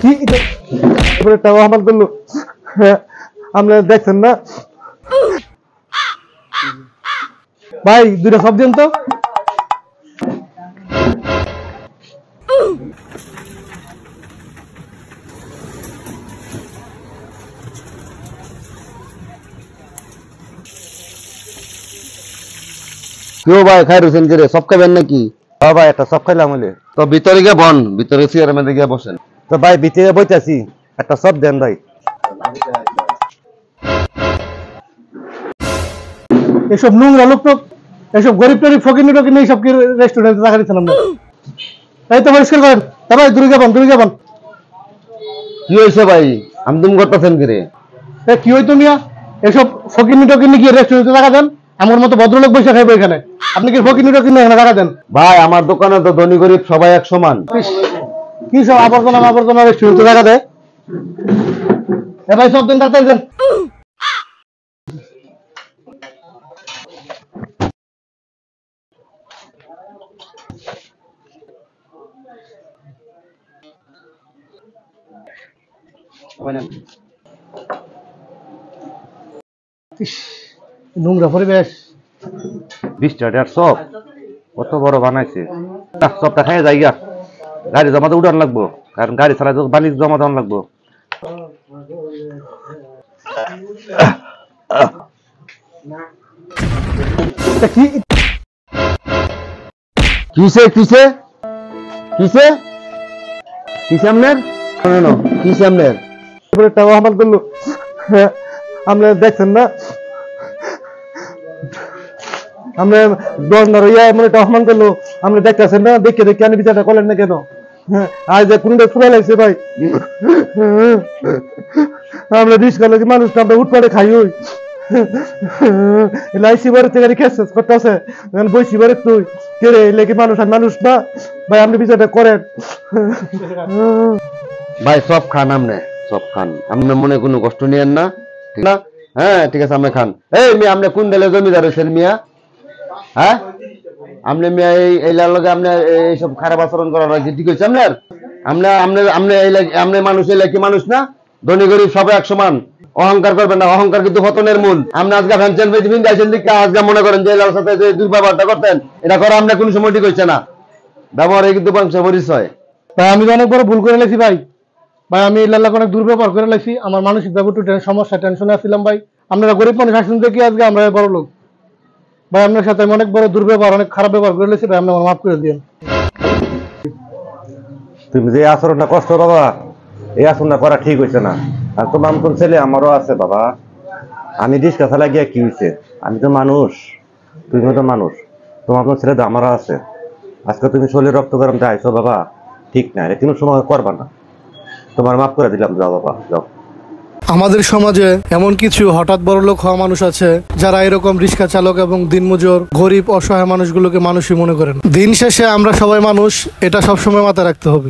কি টাকা আমার করলো আমরা দেখছেন না ভাই, দুইটা সব দিন তো। কেউ ভাই খাই রয়েছেন কে রে? সব খাবেন নাকি? ভাই একটা সব খাইলাম হলে তো ভিতরে গিয়ে বন, ভিতরে চেয়ারের মধ্যে গিয়ে বসেন। তো ভাই ভিতরে বইতেছি, একটা সব দেন ভাই। এসব নোংরা লোক তো, এসব গরিব টরিব ফকির টকির এইসব কি রেস্টুরেন্টে টাকা দিচ্ছিলাম না। এই তো পরিষ্কার করেন। তা ভাই দূরে যাবেন, দূরে যাবেন। কি হয়েছে ভাই? আমদুম করতেছেন কি রে? কি হইতো মিয়া? এসব ফকির টকির গিয়ে রেস্টুরেন্টে টাকা দেন? আমার মতো ভদ্রলোক বসে খাইবো এখানে? আপনি কি ফকির টকির এখানে টাকা দেন? ভাই আমার দোকানে তো ধনী গরিব সবাই এক সমান। কি সব আবর্জনা আবর্জনা রেস্টুরেন্টে টাকা দেয়? এ ভাই সব দিন তাড়াতাড়ি দেন। নোংরা পরিবেশ। 20 টাকার সব কত বড় বানাইছে। সবটা খাই যাই গা, গাড়ি জমাতে উঠান লাগবো, কারণ গাড়ি চালাই বাণিজ্য জমা দেওয়ান লাগবো। কিসে কিসে কিসে কিসে আপনার কিসে আপনার টাকা আমার করলো আমরা দেখছেন না? আমরা দোকানদার ইয়া এমন একটা অপমান করলো, আমরা দেখতেছেন না? দেখে দেখে আমি বিচারটা করলেন না কেন? আজ কোনটা ফুরাই লাগছে ভাই। আমরা রিস্কা লাগে মানুষ, আমরা উঠপাড়ে খাই ওই লাইসি বারে থেকে খেস করতেছে, বইসি বারে তুই কে রে লেগে মানুষ আর মানুষ না ভাই, আপনি বিচারটা করেন ভাই। সব খান আপনি, সব খান, আপনার মনে কোনো কষ্ট নিয়েন না, ঠিক না? হ্যাঁ ঠিক আছে, আপনি খান। এই মিয়া, আপনি কোন দেলে জমিদার হয়েছেন মিয়া? হ্যাঁ আপনি মিয়া এই লগে আপনার এইসব খারাপ আচরণ করার ঠিক হয়েছে আপনার? আপনি মানুষ এলে কি মানুষ না? ধনী গরিব সবাই এক সমান। অহংকার করবেন না, অহংকার কিন্তু পতনের মূল। আপনি আজকে ফ্যানচেন গাইছেন দিকে আজকে মনে করেন যে এলার সাথে যে দুর্ব্যবহারটা করতেন, এটা করা আপনার কোনো সময় ঠিক হয়েছে না। ব্যবহারে কিন্তু বংশ পরিচয়। ভাই আমি অনেক বড় ভুল করে লেছি ভাই। ভাই আমি এলাকা অনেক দুর্ব্যবহার করে লেছি, আমার মানসিক ভাবে একটু সমস্যা, টেনশনে আসছিলাম ভাই। আপনারা গরিব মানুষ আসেন দেখি আজকে আমরা বড় লোক। ভাই আপনার সাথে আমি অনেক বড় দুর্ব্যবহার, অনেক খারাপ ব্যবহার করে লেছি ভাই, আপনি আমার মাফ করে দিন। তুমি যে আচরণটা কষ্ট বাবা, এই আচরণটা করা ঠিক হয়েছে না। আর তোমার মতন ছেলে আমারও আছে বাবা। আমি রিস্কা চালা গিয়া কি হয়েছে? আমি তো মানুষ, তুমি তো মানুষ, তোমার মতন ছেলে তো আমারও আছে। আজকে তুমি শরীরে রক্ত গরম চাইছো বাবা, ঠিক না, এটা কোনো সময় করবা না। তোমার মাফ করে দিলাম, যাও বাবা যাও। আমাদের সমাজে এমন কিছু হঠাৎ বড়লোক হওয়া মানুষ আছে যারা এরকম রিক্সা চালক এবং দিনমজুর গরিব অসহায় মানুষগুলোকে মানুষই মনে করেন। দিন শেষে আমরা সবাই মানুষ, এটা সবসময় মাথায় রাখতে হবে।